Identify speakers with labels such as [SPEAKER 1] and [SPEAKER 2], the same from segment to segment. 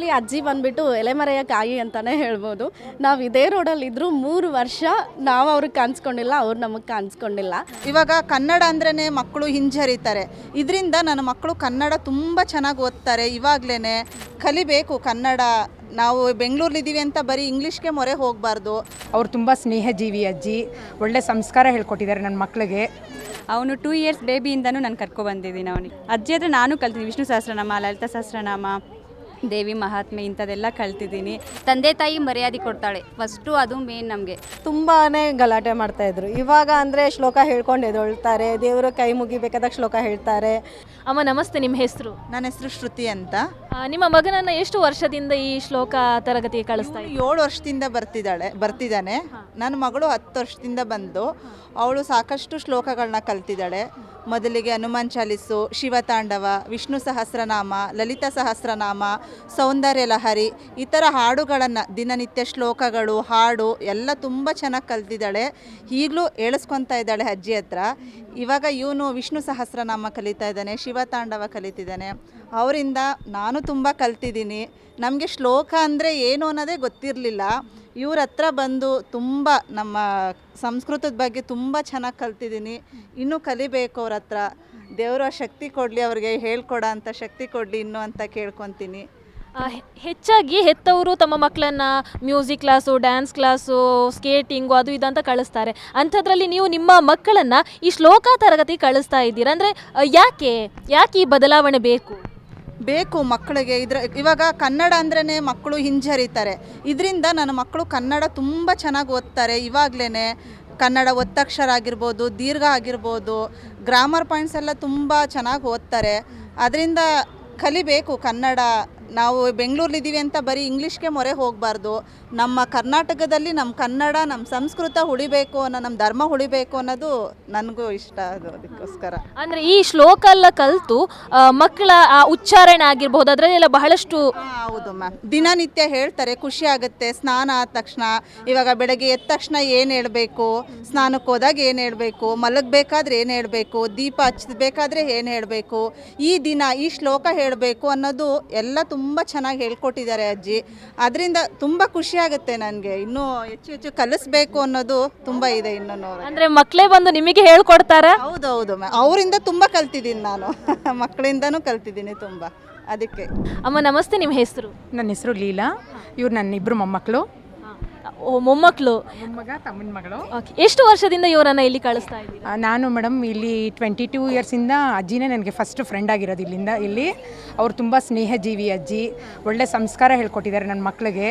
[SPEAKER 1] ಇಲ್ಲಿ ಅಜ್ಜಿ ಬಂದ್ಬಿಟ್ಟು ಎಲೆಮರೆಯ ಕಾಯಿ ಅಂತಾನೆ ಹೇಳ್ಬೋದು. ನಾವು ಇದೇ ರೋಡಲ್ಲಿ ಇದ್ರೂ 3 ವರ್ಷ ನಾವು ಅವ್ರಿಗೆ ಕಾಣಿಸ್ಕೊಂಡಿಲ್ಲ, ಅವ್ರು ನಮಗೆ ಕಾಣಿಸ್ಕೊಂಡಿಲ್ಲ.
[SPEAKER 2] ಇವಾಗ ಕನ್ನಡ ಅಂದ್ರೇ ಮಕ್ಕಳು ಹಿಂಜರಿತಾರೆ. ಇದರಿಂದ ನನ್ನ ಮಕ್ಕಳು ಕನ್ನಡ ತುಂಬ ಚೆನ್ನಾಗಿ ಓದ್ತಾರೆ. ಇವಾಗಲೇ ಕಲಿಬೇಕು ಕನ್ನಡ. ನಾವು ಬೆಂಗಳೂರಲ್ಲಿದ್ದೀವಿ ಅಂತ ಬರೀ ಇಂಗ್ಲೀಷ್ಗೆ ಮೊರೆ ಹೋಗಬಾರ್ದು.
[SPEAKER 3] ಅವ್ರು ತುಂಬ ಸ್ನೇಹಜೀವಿ ಅಜ್ಜಿ, ಒಳ್ಳೆ ಸಂಸ್ಕಾರ ಹೇಳ್ಕೊಟ್ಟಿದ್ದಾರೆ ನನ್ನ ಮಕ್ಕಳಿಗೆ.
[SPEAKER 4] ಅವನು 2 ಇಯರ್ಸ್ ಬೇಬಿಯಿಂದನೂ ನಾನು ಕರ್ಕೊಬಂದಿದ್ದೀನಿ ಅವನಿಗೆ. ಅಜ್ಜಿ ಹತ್ರ ನಾನು ಕಲ್ತಿದ್ದೀನಿ. ವಿಷ್ಣು ಸಹಸ್ರನಾಮ, ಲಲಿತಾ ಸಹಸ್ರನಾಮ, ದೇವಿ ಮಹಾತ್ಮೆ ಇಂಥದ್ದೆಲ್ಲ ಕಲ್ತಿದ್ದೀನಿ.
[SPEAKER 5] ತಂದೆ ತಾಯಿ ಮರ್ಯಾದೆ ಕೊಡ್ತಾಳೆ ಫಸ್ಟು, ಅದು ಮೇನ್ ನಮಗೆ.
[SPEAKER 1] ತುಂಬಾ ಗಲಾಟೆ ಮಾಡ್ತಾಯಿದ್ರು. ಇವಾಗ ಅಂದರೆ ಶ್ಲೋಕ ಹೇಳ್ಕೊಂಡು ಎದೊಳ್ತಾರೆ, ದೇವರು ಕೈ ಮುಗಿಬೇಕಾದಾಗ ಶ್ಲೋಕ ಹೇಳ್ತಾರೆ.
[SPEAKER 6] ಅಮ್ಮ ನಮಸ್ತೆ, ನಿಮ್ಮ ಹೆಸರು?
[SPEAKER 2] ನನ್ನ ಹೆಸರು ಶ್ರುತಿ ಅಂತ.
[SPEAKER 6] ನಿಮ್ಮ ಮಗನನ್ನು ಎಷ್ಟು ವರ್ಷದಿಂದ ಈ ಶ್ಲೋಕ ತರಗತಿಗೆ ಕಳಿಸ್ತಾ ಇದ್ದೀರಿ?
[SPEAKER 2] 7 ವರ್ಷದಿಂದ ಬರ್ತಿದ್ದಾನೆ. ನನ್ನ ಮಗಳು 10 ವರ್ಷದಿಂದ ಬಂದು ಅವಳು ಸಾಕಷ್ಟು ಶ್ಲೋಕಗಳನ್ನ ಕಲ್ತಿದ್ದಾಳೆ. ಮೊದಲಿಗೆ ಹನುಮಾನ್ ಚಾಲಿಸು, ಶಿವತಾಂಡವ, ವಿಷ್ಣು ಸಹಸ್ರನಾಮ, ಲಲಿತಾ ಸಹಸ್ರನಾಮ, ಸೌಂದರ್ಯ ಲಹರಿ, ಈ ಥರ ಹಾಡುಗಳನ್ನು, ದಿನನಿತ್ಯ ಶ್ಲೋಕಗಳು, ಹಾಡು ಎಲ್ಲ ತುಂಬ ಚೆನ್ನಾಗಿ ಕಲ್ತಿದ್ದಾಳೆ. ಈಗಲೂ ಹೇಳಿಸ್ಕೊತಾ ಇದ್ದಾಳೆ ಅಜ್ಜಿ ಹತ್ರ. ಇವಾಗ ಇವನು ವಿಷ್ಣು ಸಹಸ್ರನಾಮ ಕಲಿತಾ ಇದ್ದಾನೆ, ಶಿವತಾಂಡವ ಕಲಿತಿದ್ದಾನೆ. ಅವರಿಂದ ನಾನು ತುಂಬ ಕಲ್ತಿದ್ದೀನಿ. ನಮಗೆ ಶ್ಲೋಕ ಅಂದರೆ ಏನು ಅನ್ನೋದೇ ಗೊತ್ತಿರಲಿಲ್ಲ. ಇವ್ರ ಹತ್ರ ಬಂದು ತುಂಬ ನಮ್ಮ ಸಂಸ್ಕೃತದ ಬಗ್ಗೆ ತುಂಬ ಚೆನ್ನಾಗಿ ಕಲ್ತಿದ್ದೀನಿ. ಇನ್ನೂ ಕಲಿಬೇಕು ಅವ್ರ ಹತ್ರ. ದೇವರು ಆ ಶಕ್ತಿ ಕೊಡಲಿ, ಅವ್ರಿಗೆ ಹೇಳ್ಕೊಡೋ ಅಂಥ ಶಕ್ತಿ ಕೊಡಲಿ ಇನ್ನೂ ಅಂತ ಕೇಳ್ಕೊತೀನಿ.
[SPEAKER 6] ಹೆಚ್ಚಾಗಿ ಹೆತ್ತವರು ತಮ್ಮ ಮಕ್ಕಳನ್ನ music class, dance class, skating ಅದು ಇದಂತ ಕಳಿಸ್ತಾರೆ. ಅಂಥದ್ರಲ್ಲಿ ನೀವು ನಿಮ್ಮ ಮಕ್ಕಳನ್ನು ಈ ಶ್ಲೋಕ ತರಗತಿ ಕಳಿಸ್ತಾ ಇದ್ದೀರಾ ಅಂದರೆ ಯಾಕೆ ಈ ಬದಲಾವಣೆ ಬೇಕು
[SPEAKER 2] ಮಕ್ಕಳಿಗೆ. ಇವಾಗ ಕನ್ನಡ ಅಂದ್ರೇ ಮಕ್ಕಳು ಹಿಂಜರಿತಾರೆ. ಇದರಿಂದ ನನ್ನ ಮಕ್ಕಳು ಕನ್ನಡ ತುಂಬ ಚೆನ್ನಾಗಿ ಓದ್ತಾರೆ. ಇವಾಗಲೇ ಕನ್ನಡ ಒತ್ತಕ್ಷರ ಆಗಿರ್ಬೋದು, ದೀರ್ಘ ಆಗಿರ್ಬೋದು, ಗ್ರಾಮರ್ ಪಾಯಿಂಟ್ಸ್ ಎಲ್ಲ ತುಂಬ ಚೆನ್ನಾಗಿ ಓದ್ತಾರೆ. ಅದರಿಂದ ಕಲಿಬೇಕು ಕನ್ನಡ. ನಾವು ಬೆಂಗಳೂರಲ್ಲಿದ್ದೀವಿ ಅಂತ ಬರೀ ಇಂಗ್ಲೀಷ್ಗೆ ಮೊರೆ ಹೋಗಬಾರ್ದು. ನಮ್ಮ ಕರ್ನಾಟಕದಲ್ಲಿ ನಮ್ಮ ಕನ್ನಡ, ನಮ್ಮ ಸಂಸ್ಕೃತ ಉಳಿಬೇಕು ಅನ್ನೋ, ನಮ್ಮ ಧರ್ಮ ಉಳಿಬೇಕು ಅನ್ನೋದು ನನಗೂ ಇಷ್ಟ. ಅದು ಅದಕ್ಕೋಸ್ಕರ
[SPEAKER 6] ಅಂದರೆ ಈ ಶ್ಲೋಕ ಎಲ್ಲ ಕಲಿತು ಮಕ್ಕಳ ಆ ಉಚ್ಚಾರಣೆ ಆಗಿರ್ಬೋದು, ಅದರಲ್ಲೆಲ್ಲ ಬಹಳಷ್ಟು.
[SPEAKER 2] ಹೌದು ಮ್ಯಾಮ್, ದಿನನಿತ್ಯ ಹೇಳ್ತಾರೆ, ಖುಷಿ ಆಗುತ್ತೆ. ಸ್ನಾನ ಆದ ತಕ್ಷಣ, ಇವಾಗ ಬೆಳಗ್ಗೆ ಎದ್ದ ತಕ್ಷಣ ಏನು ಹೇಳಬೇಕು, ಸ್ನಾನಕ್ಕೆ ಹೋದಾಗ ಏನು ಹೇಳಬೇಕು, ಮಲಗಬೇಕಾದ್ರೆ ಏನು ಹೇಳಬೇಕು, ದೀಪ ಹಚ್ಚಬೇಕಾದ್ರೆ ಏನು ಹೇಳಬೇಕು, ಈ ದಿನ ಈ ಶ್ಲೋಕ ಹೇಳಬೇಕು ಅನ್ನೋದು ಎಲ್ಲ ತುಂಬ ಚೆನ್ನಾಗಿ ಹೇಳ್ಕೊಟ್ಟಿದ್ದಾರೆ ಅಜ್ಜಿ. ಅದರಿಂದ ತುಂಬ ಖುಷಿ ಆಗುತ್ತೆ ನನಗೆ. ಇನ್ನೂ ಹೆಚ್ಚು ಕಲಿಸ್ಬೇಕು ಅನ್ನೋದು ತುಂಬ ಇದೆ ಇನ್ನೂ.
[SPEAKER 6] ಅಂದರೆ ಮಕ್ಕಳೇ ಬಂದು ನಿಮಗೆ ಹೇಳ್ಕೊಡ್ತಾರೆ?
[SPEAKER 2] ಹೌದೌದು ಮ್ಯಾಮ್, ಅವರಿಂದ ತುಂಬ ಕಲ್ತಿದ್ದೀನಿ ನಾನು. ಮಕ್ಕಳಿಂದನೂ ಕಲ್ತಿದ್ದೀನಿ ತುಂಬ. ಅದಕ್ಕೆ.
[SPEAKER 6] ಅಮ್ಮ ನಮಸ್ತೆ, ನಿಮ್ಮ ಹೆಸರು?
[SPEAKER 3] ನನ್ನ ಹೆಸರು ಲೀಲಾ. ಇವ್ರು ನನ್ನ ಇಬ್ಬರು ಮೊಮ್ಮಕ್ಕಳು.
[SPEAKER 6] ಮೊಮ್ಮಕ್ಕಳು?
[SPEAKER 3] ಮೊಮ್ಮಗ, ತಮ್ಮನ ಮಗಳು.
[SPEAKER 6] ಓಕೆ. ಎಷ್ಟು ವರ್ಷದಿಂದ ಇವರನ್ನು ಇಲ್ಲಿ ಕಳಿಸ್ತಾ ಇದ್ದೀರಿ?
[SPEAKER 3] ನಾನು ಮೇಡಮ್ ಇಲ್ಲಿ 22 ಇಯರ್ಸಿಂದ ಅಜ್ಜಿನೇ ನನಗೆ ಫಸ್ಟ್ ಫ್ರೆಂಡ್ ಆಗಿರೋದು ಇಲ್ಲಿ. ಅವ್ರು ತುಂಬ ಸ್ನೇಹಜೀವಿ ಅಜ್ಜಿ, ಒಳ್ಳೆ ಸಂಸ್ಕಾರ ಹೇಳ್ಕೊಟ್ಟಿದ್ದಾರೆ ನನ್ನ ಮಕ್ಕಳಿಗೆ,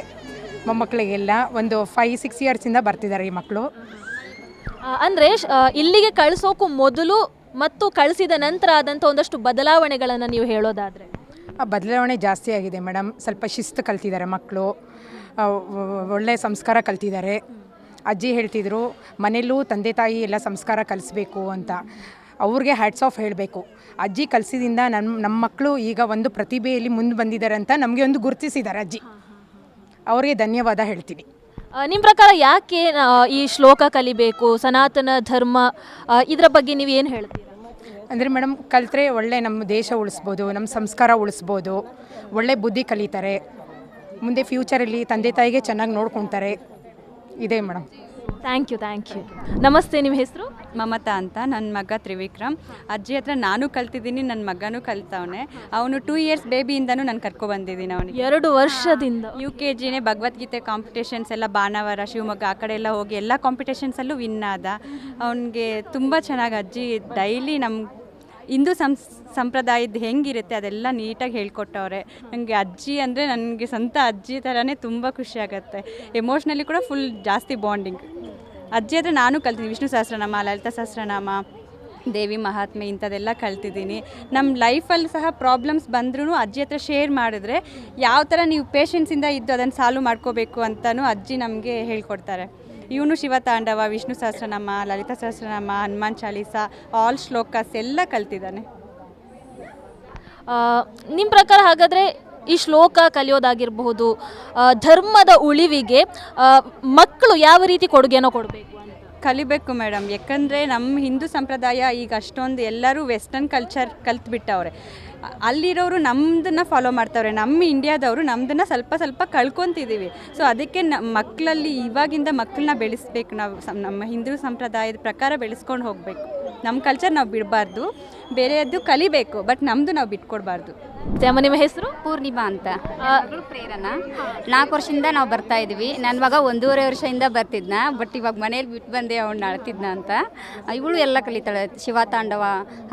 [SPEAKER 3] ಮೊಮ್ಮಕ್ಕಳಿಗೆಲ್ಲ. ಒಂದು 5-6 ಇಯರ್ಸಿಂದ ಬರ್ತಿದ್ದಾರೆ ಈ ಮಕ್ಕಳು.
[SPEAKER 6] ಅಂದರೆ ಇಲ್ಲಿಗೆ ಕಳಿಸೋಕ್ಕೂ ಮೊದಲು ಮತ್ತು ಕಳಿಸಿದ ನಂತರ ಆದಂಥ ಒಂದಷ್ಟು ಬದಲಾವಣೆಗಳನ್ನು ನೀವು ಹೇಳೋದಾದರೆ?
[SPEAKER 3] ಬದಲಾವಣೆ ಜಾಸ್ತಿ ಆಗಿದೆ ಮೇಡಮ್. ಸ್ವಲ್ಪ ಶಿಸ್ತು ಕಲ್ತಿದ್ದಾರೆ ಮಕ್ಕಳು, ಒಳ್ಳೆ ಸಂಸ್ಕಾರ ಕಲ್ತಿದ್ದಾರೆ. ಅಜ್ಜಿ ಹೇಳ್ತಿದ್ರು ಮನೆಯಲ್ಲೂ ತಂದೆ ತಾಯಿ ಎಲ್ಲ ಸಂಸ್ಕಾರ ಕಲಿಸ್ಬೇಕು ಅಂತ. ಅವ್ರಿಗೆ ಹ್ಯಾಟ್ಸ್ ಆಫ್ ಹೇಳಬೇಕು. ಅಜ್ಜಿ ಕಲಿಸಿದಿಂದ ನಮ್ಮ ಮಕ್ಕಳು ಈಗ ಒಂದು ಪ್ರತಿಭೆಯಲ್ಲಿ ಮುಂದೆ ಬಂದಿದ್ದಾರೆ ಅಂತ ನಮಗೆ ಒಂದು ಗುರುತಿಸಿದ್ದಾರೆ ಅಜ್ಜಿ. ಅವರಿಗೆ ಧನ್ಯವಾದ ಹೇಳ್ತೀನಿ.
[SPEAKER 6] ನಿಮ್ಮ ಪ್ರಕಾರ ಯಾಕೆ ಈ ಶ್ಲೋಕ ಕಲಿಬೇಕು, ಸನಾತನ ಧರ್ಮ, ಇದರ ಬಗ್ಗೆ ನೀವು ಏನು ಹೇಳ್ತೀರಾ?
[SPEAKER 3] ಅಂದರೆ ಮೇಡಮ್, ಕಲಿತ್ರೆ ಒಳ್ಳೆ ನಮ್ಮ ದೇಶ ಉಳಿಸ್ಬೋದು, ನಮ್ಮ ಸಂಸ್ಕಾರ ಉಳಿಸ್ಬೋದು, ಒಳ್ಳೆ ಬುದ್ಧಿ ಕಲಿತಾರೆ. ಮುಂದೆ ಫ್ಯೂಚರಲ್ಲಿ ತಂದೆ ತಾಯಿಗೆ ಚೆನ್ನಾಗಿ ನೋಡ್ಕೊತಾರೆ. ಇದೆ ಮೇಡಮ್.
[SPEAKER 6] Thank you. ನಮಸ್ತೆ, ನಿಮ್ಮ ಹೆಸರು?
[SPEAKER 4] ಮಮತಾ ಅಂತ. ನನ್ನ ಮಗ ತ್ರಿವಿಕ್ರಮ್. ಅಜ್ಜಿ ಹತ್ರ ನಾನು ಕಲ್ತಿದ್ದೀನಿ, ನನ್ನ ಮಗನೂ ಕಲ್ತವನೆ. ಅವನು 2 ಇಯರ್ಸ್ ಬೇಬಿಯಿಂದನೂ ನಾನು ಕರ್ಕೊಬಂದಿದ್ದೀನಿ ಅವನಿಗೆ.
[SPEAKER 6] 2 ವರ್ಷದಿಂದ?
[SPEAKER 4] UKGನೇ ಭಗವದ್ಗೀತೆ ಕಾಂಪಿಟೇಷನ್ಸ್ ಎಲ್ಲ ಭಾನುವಾರ ಶಿವಮೊಗ್ಗ ಆ ಕಡೆ ಎಲ್ಲ ಹೋಗಿ ಎಲ್ಲ ಕಾಂಪಿಟೇಷನ್ಸಲ್ಲೂ ವಿನ್ ಆದ. ಅವನಿಗೆ ತುಂಬ ಚೆನ್ನಾಗಿ ಅಜ್ಜಿ ಡೈಲಿ ನಮ್ಮ ಹಿಂದೂ ಸಂಪ್ರದಾಯದ ಹೆಂಗಿರುತ್ತೆ ಅದೆಲ್ಲ ನೀಟಾಗಿ ಹೇಳ್ಕೊಟ್ಟವ್ರೆ. ನನಗೆ ಅಜ್ಜಿ ಅಂದರೆ ನನಗೆ ಸ್ವಂತ ಅಜ್ಜಿ ಥರನೇ ತುಂಬ ಖುಷಿ ಆಗುತ್ತೆ. ಎಮೋಷ್ನಲಿ ಕೂಡ ಫುಲ್ ಜಾಸ್ತಿ ಬಾಂಡಿಂಗ್. ಅಜ್ಜಿ ಹತ್ರ ನಾನು ಕಲ್ತಿದ್ದೀನಿ. ವಿಷ್ಣು ಸಹಸ್ರನಾಮ, ಲಲಿತಾ ಸಹಸ್ರನಾಮ, ದೇವಿ ಮಹಾತ್ಮೆ ಇಂಥದ್ದೆಲ್ಲ ಕಲ್ತಿದ್ದೀನಿ. ನಮ್ಮ ಲೈಫಲ್ಲಿ ಸಹ ಪ್ರಾಬ್ಲಮ್ಸ್ ಬಂದ್ರೂ ಅಜ್ಜಿ ಹತ್ರ ಶೇರ್ ಮಾಡಿದ್ರೆ ಯಾವ ಥರ ನೀವು ಪೇಷನ್ಸಿಂದ ಇದ್ದು ಅದನ್ನು ಸಾಲ್ವ್ ಮಾಡ್ಕೋಬೇಕು ಅಂತಲೂ ಅಜ್ಜಿ ನಮಗೆ ಹೇಳ್ಕೊಡ್ತಾರೆ. ಇವನು ಶಿವತಾಂಡವ, ವಿಷ್ಣು ಸಹಸ್ರನಾಮ, ಲಲಿತಾ ಸಹಸ್ರನಾಮ, ಹನುಮಾನ್ ಚಾಲೀಸ, ಆಲ್ ಶ್ಲೋಕಸ್ ಎಲ್ಲ ಕಲ್ತಿದ್ದಾನೆ.
[SPEAKER 6] ನಿಮ್ಮ ಪ್ರಕಾರ ಹಾಗಾದರೆ ಈ ಶ್ಲೋಕ ಕಲಿಯೋದಾಗಿರಬಹುದು, ಧರ್ಮದ ಉಳಿವಿಗೆ ಮಕ್ಕಳು ಯಾವ ರೀತಿ ಕೊಡುಗೆನೋ ಕೊಡಬೇಕು?
[SPEAKER 4] ಕಲಿಬೇಕು ಮೇಡಮ್. ಯಾಕಂದರೆ ನಮ್ಮ ಹಿಂದೂ ಸಂಪ್ರದಾಯ ಈಗ ಅಷ್ಟೊಂದು ಎಲ್ಲರೂ ವೆಸ್ಟರ್ನ್ ಕಲ್ಚರ್ ಕಲ್ತ್ಬಿಟ್ಟವ್ರೆ. ಅಲ್ಲಿರೋರು ನಮ್ಮದನ್ನು ಫಾಲೋ ಮಾಡ್ತಾವ್ರೆ, ನಮ್ಮ ಇಂಡಿಯಾದವರು ನಮ್ಮದನ್ನು ಸ್ವಲ್ಪ ಸ್ವಲ್ಪ ಕಳ್ಕೊತಿದ್ದೀವಿ. ಸೊ ಅದಕ್ಕೆ ಮಕ್ಕಳಲ್ಲಿ ಇವಾಗಿಂದ ಮಕ್ಕಳನ್ನ ಬೆಳೆಸ್ಬೇಕು, ನಾವು ನಮ್ಮ ಹಿಂದೂ ಸಂಪ್ರದಾಯದ ಪ್ರಕಾರ ಬೆಳೆಸ್ಕೊಂಡು ಹೋಗಬೇಕು. ನಮ್ಮ ಕಲ್ಚರ್ ನಾವು ಬಿಡಬಾರ್ದು, ಬೇರೆಯದ್ದು ಕಲಿಬೇಕು, ಬಟ್ ನಮ್ಮದು ನಾವು ಬಿಟ್ಕೊಡ್ಬಾರ್ದು.
[SPEAKER 6] ಅಮ್ಮ ನಿಮ್ಮ ಹೆಸರು?
[SPEAKER 5] ಪೂರ್ಣಿಮಾ ಅಂತ. ಮಗಳು ಪ್ರೇರಣಾ. 4 ವರ್ಷದಿಂದ ನಾವು ಬರ್ತಾ ಇದ್ವಿ. ನನ್ನ ಮಗ 1.5 ವರ್ಷದಿಂದ ಬರ್ತಿದ್ನ, ಬಟ್ ಇವಾಗ ಮನೇಲಿ ಬಿಟ್ಟು ಬಂದೆ ಅವ್ನು ಅಳ್ತಿದ್ನ ಅಂತ. ಇವಳು ಎಲ್ಲ ಕಲಿತಾಳೆ, ಶಿವತಾಂಡವ,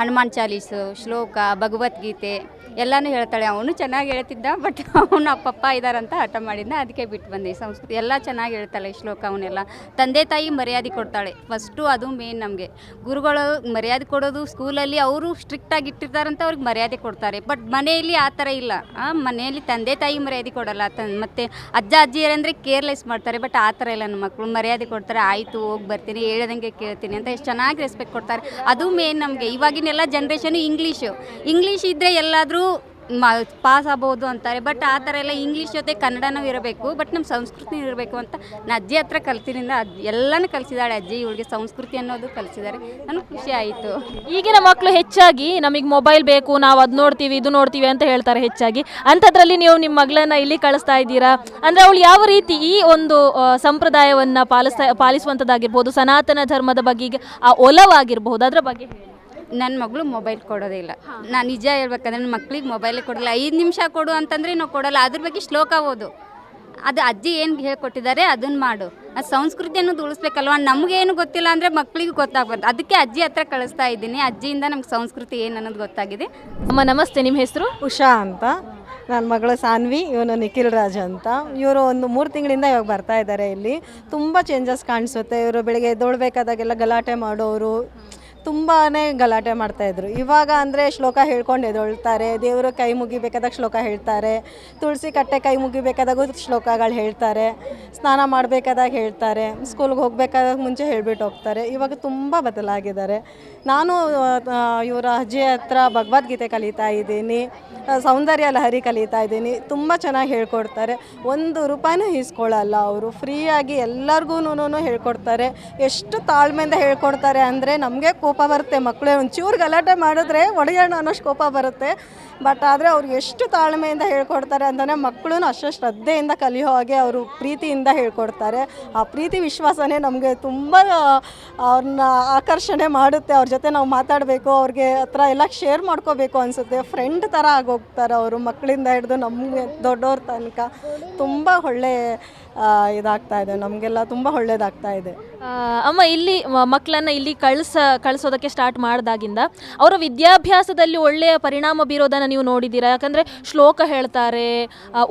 [SPEAKER 5] ಹನುಮಾನ್ ಚಾಲೀಸು, ಶ್ಲೋಕ, ಭಗವದ್ಗೀತೆ ಎಲ್ಲನೂ ಹೇಳ್ತಾಳೆ. ಅವನು ಚೆನ್ನಾಗಿ ಹೇಳ್ತಿದ್ದ, ಬಟ್ ಅವನು ಅಪ್ಪಪ್ಪ ಇದ್ದಾರಂತ ಹಠ ಮಾಡಿದ್ನ, ಅದಕ್ಕೆ ಬಿಟ್ಟು ಬಂದೆ. ಸಂಸ್ಕೃತಿ ಎಲ್ಲ ಚೆನ್ನಾಗಿ ಹೇಳ್ತಾಳೆ, ಶ್ಲೋಕ ಅವನ್ನೆಲ್ಲ. ತಂದೆ ತಾಯಿ ಮರ್ಯಾದೆ ಕೊಡ್ತಾಳೆ ಫಸ್ಟು, ಅದು ಮೇನ್ ನಮಗೆ. ಗುರುಗಳು ಮರ್ಯಾದೆ ಕೊಡೋದು, ಸ್ಕೂಲಲ್ಲಿ ಅವರು ಸ್ಟ್ರಿಕ್ಟಾಗಿ ಇಟ್ಟಿರ್ತಾರಂತ ಅವ್ರಿಗೆ ಮರ್ಯಾದೆ ಕೊಡ್ತಾರೆ, ಬಟ್ ಮನೆಯಲ್ಲಿ ಆ ಥರ ಇಲ್ಲ. ಮನೆಯಲ್ಲಿ ತಂದೆ ತಾಯಿ ಮರ್ಯಾದೆ ಕೊಡಲ್ಲ, ಮತ್ತು ಅಜ್ಜ ಅಜ್ಜಿಯರಂದರೆ ಕೇರ್ಲೆಸ್ ಮಾಡ್ತಾರೆ, ಬಟ್ ಆ ಥರ ಇಲ್ಲ. ನಮ್ಮ ಮಕ್ಕಳು ಮರ್ಯಾದೆ ಕೊಡ್ತಾರೆ, ಆಯಿತು ಹೋಗಿ ಬರ್ತೀನಿ, ಹೇಳ್ದಂಗೆ ಕೇಳ್ತೀನಿ ಅಂತ ಎಷ್ಟು ಚೆನ್ನಾಗಿ ರೆಸ್ಪೆಕ್ಟ್ ಕೊಡ್ತಾರೆ. ಅದು ಮೇನ್ ನಮಗೆ. ಇವಾಗಿನೆಲ್ಲ ಜನ್ರೇಷನು ಇಂಗ್ಲೀಷ್ ಇದ್ದರೆ ಎಲ್ಲಾದರೂ ಪಾಸ್ ಆಗ್ಬೋದು ಅಂತಾರೆ, ಬಟ್ ಆ ಥರ ಎಲ್ಲ ಇಂಗ್ಲೀಷ್ ಜೊತೆ ಕನ್ನಡನೂ ಇರಬೇಕು, ಬಟ್ ನಮ್ಮ ಸಂಸ್ಕೃತಿ ಇರಬೇಕು ಅಂತ ನಾನು ಅಜ್ಜಿ ಹತ್ರ ಕಲ್ತಿನಿಂದ ಎಲ್ಲನೂ ಕಲಿಸಿದಾಳೆ ಅಜ್ಜಿ. ಇವಳಿಗೆ ಸಂಸ್ಕೃತಿ ಅನ್ನೋದು ಕಲಿಸಿದ್ದಾರೆ, ನನಗೆ ಖುಷಿ ಆಯಿತು.
[SPEAKER 6] ಈಗಿನ ಮಕ್ಕಳು ಹೆಚ್ಚಾಗಿ ನಮಗೆ ಮೊಬೈಲ್ ಬೇಕು, ನಾವು ಅದು ನೋಡ್ತೀವಿ ಇದು ನೋಡ್ತೀವಿ ಅಂತ ಹೇಳ್ತಾರೆ ಹೆಚ್ಚಾಗಿ. ಅಂಥದ್ರಲ್ಲಿ ನೀವು ನಿಮ್ಮ ಮಗಳನ್ನ ಇಲ್ಲಿ ಕಳಿಸ್ತಾ ಇದ್ದೀರಾ ಅಂದರೆ ಅವಳು ಯಾವ ರೀತಿ ಈ ಒಂದು ಸಂಪ್ರದಾಯವನ್ನು ಪಾಲಿಸುವಂಥದ್ದಾಗಿರ್ಬೋದು, ಸನಾತನ ಧರ್ಮದ ಬಗ್ಗೆ ಆ ಒಲವಾಗಿರ್ಬೋದು, ಅದರ ಬಗ್ಗೆ ಹೇಳಿ.
[SPEAKER 5] ನನ್ನ ಮಗಳು ಮೊಬೈಲ್ ಕೊಡೋದೇ ಇಲ್ಲ. ನಾನು ನಿಜ ಹೇಳ್ಬೇಕಂದ್ರೆ ನನ್ನ ಮಕ್ಳಿಗೆ ಮೊಬೈಲೇ ಕೊಡಲ್ಲ. 5 ನಿಮಿಷ ಕೊಡು ಅಂತಂದರೆ ನಾವು ಕೊಡಲ್ಲ. ಅದ್ರ ಬಗ್ಗೆ ಶ್ಲೋಕ ಓದು, ಅದು ಅಜ್ಜಿ ಏನು ಹೇಳ್ಕೊಟ್ಟಿದ್ದಾರೆ ಅದನ್ನು ಮಾಡು. ಅದು ಸಂಸ್ಕೃತಿ ಅನ್ನೋದು ಉಳಿಸ್ಬೇಕಲ್ವ. ನಮಗೇನು ಗೊತ್ತಿಲ್ಲ ಅಂದರೆ ಮಕ್ಕಳಿಗೆ ಗೊತ್ತಾಗ್ಬಾರ್ದು, ಅದಕ್ಕೆ ಅಜ್ಜಿ ಹತ್ರ ಕಳಿಸ್ತಾ ಇದ್ದೀನಿ. ಅಜ್ಜಿಯಿಂದ ನಮ್ಗೆ ಸಂಸ್ಕೃತಿ ಏನು ಅನ್ನೋದು ಗೊತ್ತಾಗಿದೆ.
[SPEAKER 6] ಅಮ್ಮ ನಮಸ್ತೆ, ನಿಮ್ಮ ಹೆಸರು?
[SPEAKER 7] ಉಷಾ ಅಂತ. ನನ್ನ ಮಗಳು ಸಾನ್ವಿ, ಇವನು ನಿಖಿಲ್ ರಾಜ್ ಅಂತ. ಇವರು ಒಂದು 3 ತಿಂಗಳಿಂದ ಇವಾಗ ಬರ್ತಾ ಇದ್ದಾರೆ. ಇಲ್ಲಿ ತುಂಬ ಚೇಂಜಸ್ ಕಾಣಿಸುತ್ತೆ. ಇವರು ಬೆಳಿಗ್ಗೆ ಎದ್ದೊಳ್ಬೇಕಾದಾಗೆಲ್ಲ ಗಲಾಟೆ ಮಾಡೋರು, ತುಂಬಾ ಗಲಾಟೆ ಮಾಡ್ತಾಯಿದ್ರು. ಇವಾಗ ಅಂದರೆ ಶ್ಲೋಕ ಹೇಳ್ಕೊಂಡು ಎದ್ದೊಳ್ತಾರೆ, ದೇವರು ಕೈ ಮುಗಿಬೇಕಾದಾಗ ಶ್ಲೋಕ ಹೇಳ್ತಾರೆ, ತುಳಸಿ ಕಟ್ಟೆ ಕೈ ಮುಗಿಬೇಕಾದಾಗೂ ಶ್ಲೋಕಗಳು ಹೇಳ್ತಾರೆ, ಸ್ನಾನ ಮಾಡಬೇಕಾದಾಗ ಹೇಳ್ತಾರೆ, ಸ್ಕೂಲ್ಗೆ ಹೋಗಬೇಕಾದಾಗ ಮುಂಚೆ ಹೇಳಿಬಿಟ್ಟು ಹೋಗ್ತಾರೆ. ಇವಾಗ ತುಂಬ ಬದಲಾಗಿದ್ದಾರೆ. ನಾನು ಇವರ ಅಜ್ಜಿ ಹತ್ರ ಭಗವದ್ಗೀತೆ ಕಲಿತಾ ಇದ್ದೀನಿ, ಸೌಂದರ್ಯ ಲಹರಿ ಕಲಿತಾ ಇದ್ದೀನಿ. ತುಂಬ ಚೆನ್ನಾಗಿ ಹೇಳ್ಕೊಡ್ತಾರೆ, 1 ರೂಪಾಯಿನೂ ಇಸ್ಕೊಳ್ಳಲ್ಲ. ಅವರು ಫ್ರೀಯಾಗಿ ಎಲ್ಲರಿಗೂ ಹೇಳ್ಕೊಡ್ತಾರೆ. ಎಷ್ಟು ತಾಳ್ಮೆಯಿಂದ ಹೇಳ್ಕೊಡ್ತಾರೆ ಅಂದರೆ ನಮಗೆ ಕೋಪ ಬರುತ್ತೆ. ಮಕ್ಕಳು ಒಂಚೂರು ಗಲಾಟೆ ಮಾಡಿದ್ರೆ ಹೊಡೆಯೋಣ ಅನ್ನೋಷ್ಟು ಕೋಪ ಬರುತ್ತೆ. ಬಟ್ ಆದರೆ ಅವ್ರು ಎಷ್ಟು ತಾಳ್ಮೆಯಿಂದ ಹೇಳ್ಕೊಡ್ತಾರೆ ಅಂತಲೇ ಮಕ್ಕಳು ಅಷ್ಟು ಶ್ರದ್ಧೆಯಿಂದ ಕಲಿಯೋ ಹಾಗೆ ಅವರು ಪ್ರೀತಿಯಿಂದ ಹೇಳ್ಕೊಡ್ತಾರೆ. ಆ ಪ್ರೀತಿ ವಿಶ್ವಾಸನೇ ನಮಗೆ ತುಂಬ ಅವ್ರನ್ನ ಆಕರ್ಷಣೆ ಮಾಡುತ್ತೆ. ಅವ್ರ ಜೊತೆ ನಾವು ಮಾತಾಡಬೇಕು, ಅವ್ರಿಗೆ ಹತ್ರ ಎಲ್ಲ ಶೇರ್ ಮಾಡ್ಕೋಬೇಕು ಅನಿಸುತ್ತೆ. ಫ್ರೆಂಡ್ ಥರ ಆಗೋಗ್ತಾರೆ ಅವರು, ಮಕ್ಕಳಿಂದ ಹಿಡಿದು ನಮಗೆ ದೊಡ್ಡವ್ರ ತನಕ. ತುಂಬ ಒಳ್ಳೆ ಇದಾಗ್ತಾ ಇದೆ, ನಮಗೆಲ್ಲ ತುಂಬ ಒಳ್ಳೇದಾಗ್ತಾ ಇದೆ.
[SPEAKER 6] ಅಮ್ಮ, ಇಲ್ಲಿ ಮಕ್ಕಳನ್ನು ಇಲ್ಲಿ ಕಳಿಸೋದಕ್ಕೆ ಸ್ಟಾರ್ಟ್ ಮಾಡಿದಾಗಿಂದ ಅವರ ವಿದ್ಯಾಭ್ಯಾಸದಲ್ಲಿ ಒಳ್ಳೆಯ ಪರಿಣಾಮ ಬೀರೋದನ್ನು ನೀವು ನೋಡಿದ್ದೀರಾ? ಯಾಕಂದರೆ ಶ್ಲೋಕ ಹೇಳ್ತಾರೆ,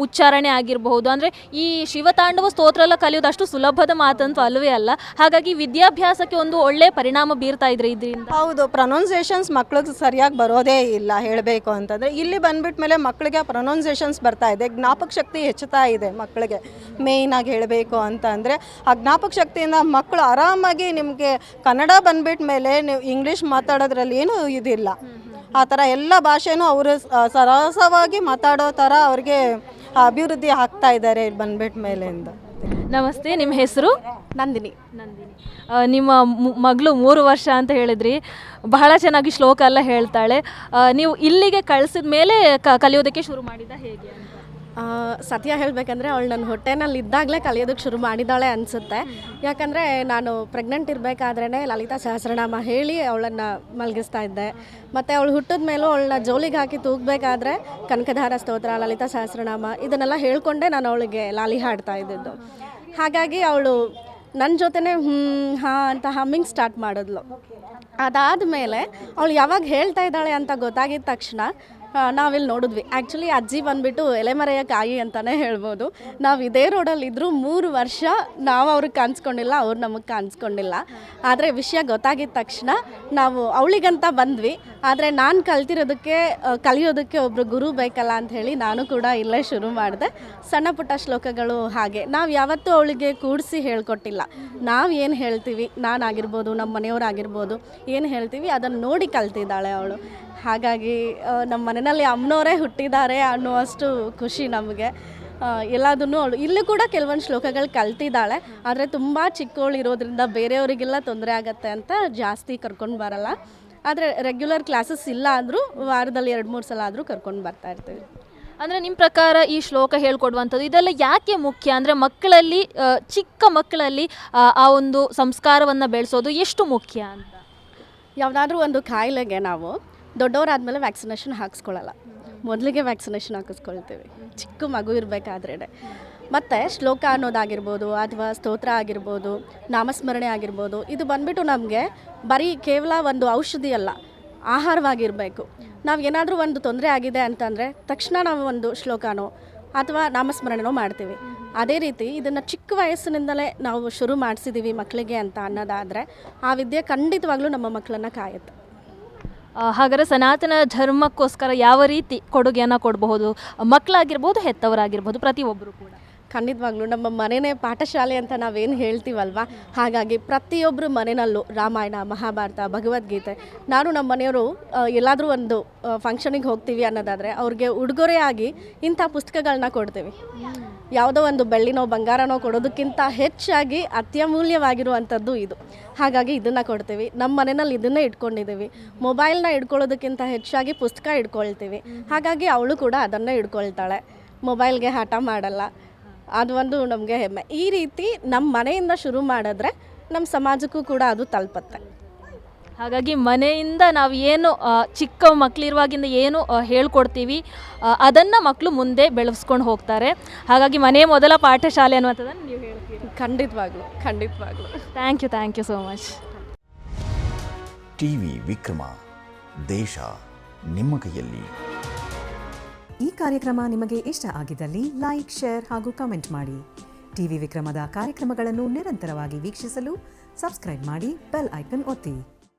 [SPEAKER 6] ಉಚ್ಚಾರಣೆ ಆಗಿರಬಹುದು. ಅಂದರೆ ಈ ಶಿವತಾಂಡವ ಸ್ತೋತ್ರ ಎಲ್ಲ ಕಲಿಯೋದು ಅಷ್ಟು ಸುಲಭದ ಮಾತಂತೂ ಅಲ್ಲವೇ ಅಲ್ಲ. ಹಾಗಾಗಿ ವಿದ್ಯಾಭ್ಯಾಸಕ್ಕೆ ಒಂದು ಒಳ್ಳೆಯ ಪರಿಣಾಮ ಬೀರ್ತಾ ಇದ್ರೆ ಇದರಿಂದ.
[SPEAKER 7] ಹೌದು, ಪ್ರೊನೌನ್ಸಿಯೇಷನ್ಸ್ ಮಕ್ಳಿಗೆ ಸರಿಯಾಗಿ ಬರೋದೇ ಇಲ್ಲ. ಹೇಳಬೇಕು ಅಂತಂದರೆ ಇಲ್ಲಿ ಬಂದ್ಬಿಟ್ಟ ಮೇಲೆ ಮಕ್ಕಳಿಗೆ ಪ್ರೊನೌನ್ಸಿಯೇಷನ್ಸ್ ಬರ್ತಾ ಇದೆ, ಜ್ಞಾಪಕ ಶಕ್ತಿ ಹೆಚ್ಚುತ್ತಾ ಇದೆ ಮಕ್ಕಳಿಗೆ. ಮೇಯ್ನಾಗಿ ಹೇಳಬೇಕು ಅಂತಂದರೆ ಆ ಜ್ಞಾಪಕ ಶಕ್ತಿಯಿಂದ ಮಕ್ಕಳು ಆರಾಮಾಗಿ, ನಿಮಗೆ ಕನ್ನಡ ಬಂದ್ಬಿಟ್ಟ ಮೇಲೆ ನೀವು ಇಂಗ್ಲೀಷ್ ಮಾತಾಡೋದ್ರಲ್ಲಿ ಏನೂ ಇದಿಲ್ಲ. ಆ ಥರ ಎಲ್ಲ ಭಾಷೆನೂ ಅವರು ಸರಸವಾಗಿ ಮಾತಾಡೋ ಥರ ಅವ್ರಿಗೆ ಅಭಿವೃದ್ಧಿ ಆಗ್ತಾ ಇದ್ದಾರೆ ಇಲ್ಲಿ ಬಂದ್ಬಿಟ್ಟ ಮೇಲೆಯಿಂದ.
[SPEAKER 6] ನಮಸ್ತೆ, ನಿಮ್ಮ ಹೆಸರು?
[SPEAKER 1] ನಂದಿನಿ.
[SPEAKER 6] ನಿಮ್ಮ ಮಗಳು 3 ವರ್ಷ ಅಂತ ಹೇಳಿದ್ರಿ, ಬಹಳ ಚೆನ್ನಾಗಿ ಶ್ಲೋಕ ಎಲ್ಲ ಹೇಳ್ತಾಳೆ. ನೀವು ಇಲ್ಲಿಗೆ ಕಳಿಸಿದ ಮೇಲೆ ಕಲಿಯೋದಕ್ಕೆ ಶುರು ಮಾಡಿದ ಹೇಗೆ ಅಂತ?
[SPEAKER 1] ಸತ್ಯ ಹೇಳಬೇಕಂದ್ರೆ ಅವಳು ನನ್ನ ಹೊಟ್ಟೆನಲ್ಲಿ ಇದ್ದಾಗಲೇ ಕಲಿಯೋದಕ್ಕೆ ಶುರು ಮಾಡಿದ್ದಾಳೆ ಅನಿಸುತ್ತೆ. ಯಾಕಂದರೆ ನಾನು ಪ್ರೆಗ್ನೆಂಟ್ ಇರಬೇಕಾದ್ರೇ ಲಲಿತಾ ಸಹಸ್ರನಾಮ ಹೇಳಿ ಅವಳನ್ನು ಮಲಗಿಸ್ತಾ ಇದ್ದೆ. ಮತ್ತು ಅವಳು ಹುಟ್ಟಿದ ಮೇಲೂ ಅವಳನ್ನ ಜೋಲಿಗೆ ಹಾಕಿ ತೂಗಬೇಕಾದ್ರೆ ಕನಕಧಾರ ಸ್ತೋತ್ರ, ಲಲಿತಾ ಸಹಸ್ರನಾಮ ಇದನ್ನೆಲ್ಲ ಹೇಳ್ಕೊಂಡೇ ನಾನು ಅವಳಿಗೆ ಲಾಲಿ ಹಾಡ್ತಾ ಇದ್ದಿದ್ದು. ಹಾಗಾಗಿ ಅವಳು ನನ್ನ ಜೊತೆನೇ ಹಾಂ ಅಂತ ಹಮ್ಮಿಂಗ್ ಸ್ಟಾರ್ಟ್ ಮಾಡಿದ್ಲು. ಅದಾದಮೇಲೆ ಅವಳು ಯಾವಾಗ ಹೇಳ್ತಾ ಇದ್ದಾಳೆ ಅಂತ ಗೊತ್ತಾಗಿದ್ದ ತಕ್ಷಣ ನಾವಿಲ್ಲಿ ನೋಡಿದ್ವಿ. ಆ್ಯಕ್ಚುಲಿ ಅಜ್ಜಿ ಬಂದುಬಿಟ್ಟು ಎಲೆಮರೆಯ ಕಾಯಿ ಅಂತಲೇ ಹೇಳ್ಬೋದು. ನಾವು ಇದೇ ರೋಡಲ್ಲಿದ್ದರೂ 3 ವರ್ಷ ನಾವು ಅವ್ರಿಗೆ ಕಾಣಿಸ್ಕೊಂಡಿಲ್ಲ, ಅವ್ರು ನಮಗೆ ಕಾಣಿಸ್ಕೊಂಡಿಲ್ಲ. ಆದರೆ ವಿಷಯ ಗೊತ್ತಾಗಿದ್ದ ತಕ್ಷಣ ನಾವು ಅವಳಿಗಂತ ಬಂದ್ವಿ. ಆದರೆ ನಾನು ಕಲಿಯೋದಕ್ಕೆ ಒಬ್ಬರು ಗುರು ಬೇಕಲ್ಲ ಅಂಥೇಳಿ ನಾನು ಕೂಡ ಇಲ್ಲೇ ಶುರು ಮಾಡಿದೆ. ಸಣ್ಣ ಪುಟ್ಟ ಶ್ಲೋಕಗಳು ಹಾಗೆ ನಾವು ಯಾವತ್ತೂ ಅವಳಿಗೆ ಕೂಡಿಸಿ ಹೇಳ್ಕೊಟ್ಟಿಲ್ಲ. ನಾವು ಏನು ಹೇಳ್ತೀವಿ, ನಾನಾಗಿರ್ಬೋದು, ನಮ್ಮ ಮನೆಯವರಾಗಿರ್ಬೋದು, ಏನು ಹೇಳ್ತೀವಿ ಅದನ್ನು ನೋಡಿ ಕಲ್ತಿದ್ದಾಳೆ ಅವಳು. ಹಾಗಾಗಿ ನಮ್ಮ ಮನೆಯಲ್ಲಿ ಅಮ್ಮನವರೇ ಹುಟ್ಟಿದ್ದಾರೆ ಅನ್ನುವಷ್ಟು ಖುಷಿ ನಮಗೆ. ಎಲ್ಲದನ್ನು ಅವಳು ಇಲ್ಲೂ ಕೂಡ ಕೆಲವೊಂದು ಶ್ಲೋಕಗಳು ಕಲ್ತಿದ್ದಾಳೆ. ಆದರೆ ತುಂಬ ಚಿಕ್ಕವಳು ಇರೋದ್ರಿಂದ ಬೇರೆಯವರಿಗೆಲ್ಲ ತೊಂದರೆ ಆಗತ್ತೆ ಅಂತ ಜಾಸ್ತಿ ಕರ್ಕೊಂಡು ಬರಲ್ಲ. ಆದರೆ ರೆಗ್ಯುಲರ್ ಕ್ಲಾಸಸ್ ಇಲ್ಲ ಅಂದರೂ ವಾರದಲ್ಲಿ 2-3 ಸಲ ಆದರೂ ಕರ್ಕೊಂಡು ಬರ್ತಾ ಇರ್ತೀವಿ.
[SPEAKER 6] ಅಂದರೆ ನಿಮ್ಮ ಪ್ರಕಾರ ಈ ಶ್ಲೋಕ ಹೇಳ್ಕೊಡುವಂಥದ್ದು ಇದೆಲ್ಲ ಯಾಕೆ ಮುಖ್ಯ? ಅಂದರೆ ಮಕ್ಕಳಲ್ಲಿ ಚಿಕ್ಕ ಮಕ್ಕಳಲ್ಲಿ ಆ ಒಂದು ಸಂಸ್ಕಾರವನ್ನು ಬೆಳೆಸೋದು ಎಷ್ಟು ಮುಖ್ಯ ಅಂತ?
[SPEAKER 1] ಯಾವುದಾದ್ರೂ ಒಂದು ಕಾಯಿಲೆಗೆ ನಾವು ದೊಡ್ಡವರಾದಮೇಲೆ ವ್ಯಾಕ್ಸಿನೇಷನ್ ಹಾಕ್ಸ್ಕೊಳ್ಳಲ್ಲ, ಮೊದಲಿಗೆ ವ್ಯಾಕ್ಸಿನೇಷನ್ ಹಾಕಿಸ್ಕೊಳ್ತೀವಿ ಚಿಕ್ಕ ಮಗು ಇರಬೇಕಾದ್ರೇ. ಮತ್ತು ಶ್ಲೋಕ ಅನ್ನೋದಾಗಿರ್ಬೋದು ಅಥವಾ ಸ್ತೋತ್ರ ಆಗಿರ್ಬೋದು, ನಾಮಸ್ಮರಣೆ ಆಗಿರ್ಬೋದು, ಇದು ಬಂದ್ಬಿಟ್ಟು ನಮಗೆ ಬರೀ ಕೇವಲ ಒಂದು ಔಷಧಿ ಅಲ್ಲ, ಆಹಾರವಾಗಿರಬೇಕು. ನಾವು ಏನಾದರೂ ಒಂದು ತೊಂದರೆ ಆಗಿದೆ ಅಂತಂದರೆ ತಕ್ಷಣ ನಾವು ಒಂದು ಶ್ಲೋಕನೋ ಅಥವಾ ನಾಮಸ್ಮರಣೆನೋ ಮಾಡ್ತೀವಿ. ಅದೇ ರೀತಿ ಇದನ್ನು ಚಿಕ್ಕ ವಯಸ್ಸಿನಿಂದಲೇ ನಾವು ಶುರು ಮಾಡಿಸಿದ್ದೀವಿ ಮಕ್ಕಳಿಗೆ ಅಂತ ಅನ್ನೋದಾದರೆ ಆ ವಿದ್ಯೆ ಖಂಡಿತವಾಗ್ಲೂ ನಮ್ಮ ಮಕ್ಕಳನ್ನು ಕಾಯುತ್ತೆ.
[SPEAKER 6] ಹಾಗಾದರೆ ಸನಾತನ ಧರ್ಮಕ್ಕೋಸ್ಕರ ಯಾವ ರೀತಿ ಕೊಡುಗೆಯನ್ನು ಕೊಡಬಹುದು ಮಕ್ಕಳಾಗಿರ್ಬೋದು, ಹೆತ್ತವರಾಗಿರ್ಬೋದು, ಪ್ರತಿಯೊಬ್ಬರು ಕೂಡ?
[SPEAKER 1] ಖಂಡಿತವಾಗ್ಲೂ ನಮ್ಮ ಮನೆಯೇ ಪಾಠಶಾಲೆ ಅಂತ ನಾವೇನು ಹೇಳ್ತೀವಲ್ವ, ಹಾಗಾಗಿ ಪ್ರತಿಯೊಬ್ಬರು ಮನೆಯಲ್ಲೂ ರಾಮಾಯಣ, ಮಹಾಭಾರತ, ಭಗವದ್ಗೀತೆ, ನಾನು ನಮ್ಮ ಮನೆಯವರು ಎಲ್ಲಾದರೂ ಒಂದು ಫಂಕ್ಷನಿಗೆ ಹೋಗ್ತೀವಿ ಅನ್ನೋದಾದರೆ ಅವ್ರಿಗೆ ಉಡುಗೊರೆಯಾಗಿ ಇಂಥ ಪುಸ್ತಕಗಳನ್ನ ಕೊಡ್ತೀವಿ. ಯಾವುದೋ ಒಂದು ಬೆಳ್ಳಿನೋ ಬಂಗಾರನೋ ಕೊಡೋದಕ್ಕಿಂತ ಹೆಚ್ಚಾಗಿ ಅತ್ಯಮೂಲ್ಯವಾಗಿರುವಂಥದ್ದು ಇದು. ಹಾಗಾಗಿ ಇದನ್ನು ಕೊಡ್ತೀವಿ. ನಮ್ಮ ಮನೆಯಲ್ಲಿ ಇದನ್ನೇ ಇಟ್ಕೊಂಡಿದ್ದೀವಿ. ಮೊಬೈಲ್ನ ಇಟ್ಕೊಳ್ಳೋದಕ್ಕಿಂತ ಹೆಚ್ಚಾಗಿ ಪುಸ್ತಕ ಇಟ್ಕೊಳ್ತೀವಿ. ಹಾಗಾಗಿ ಅವಳು ಕೂಡ ಅದನ್ನೇ ಇಟ್ಕೊಳ್ತಾಳೆ, ಮೊಬೈಲ್ಗೆ ಹಠ ಮಾಡಲ್ಲ. ಅದು ಒಂದು ನಮಗೆ ಹೆಮ್ಮೆ. ಈ ರೀತಿ ನಮ್ಮ ಮನೆಯಿಂದ ಶುರು ಮಾಡಿದ್ರೆ ನಮ್ಮ ಸಮಾಜಕ್ಕೂ ಕೂಡ ಅದು ತಲುಪುತ್ತೆ.
[SPEAKER 6] ಹಾಗಾಗಿ ಮನೆಯಿಂದ ನಾವು ಏನು ಚಿಕ್ಕ ಮಕ್ಕಳಿರುವಾಗಿಂದ ಏನು ಹೇಳ್ಕೊಡ್ತೀವಿ ಅದನ್ನು ಮಕ್ಕಳು ಮುಂದೆ ಬೆಳೆಸ್ಕೊಂಡು ಹೋಗ್ತಾರೆ. ಹಾಗಾಗಿ ಮನೆ ಮೊದಲ ಪಾಠಶಾಲೆ ಅನ್ನುವಂಥದ್ದನ್ನು ನೀವು ಹೇಳ್ತೀರಿ.
[SPEAKER 1] ಖಂಡಿತವಾಗ್ಲೂ ಖಂಡಿತವಾಗ್ಲೂ.
[SPEAKER 6] Thank you so much.
[SPEAKER 8] TV Vikrama, ದೇಶ ನಿಮ್ಮ ಕೈಯಲ್ಲಿ.
[SPEAKER 9] ಈ ಕಾರ್ಯಕ್ರಮ ನಿಮಗೆ ಇಷ್ಟ ಆಗಿದ್ದಲ್ಲಿ ಲೈಕ್, ಶೇರ್ ಹಾಗೂ ಕಮೆಂಟ್ ಮಾಡಿ. ಟಿವಿ ವಿಕ್ರಮದ ಕಾರ್ಯಕ್ರಮಗಳನ್ನು ನಿರಂತರವಾಗಿ ವೀಕ್ಷಿಸಲು ಸಬ್ಸ್ಕ್ರೈಬ್ ಮಾಡಿ, ಬೆಲ್ ಐಕನ್ ಒತ್ತಿ.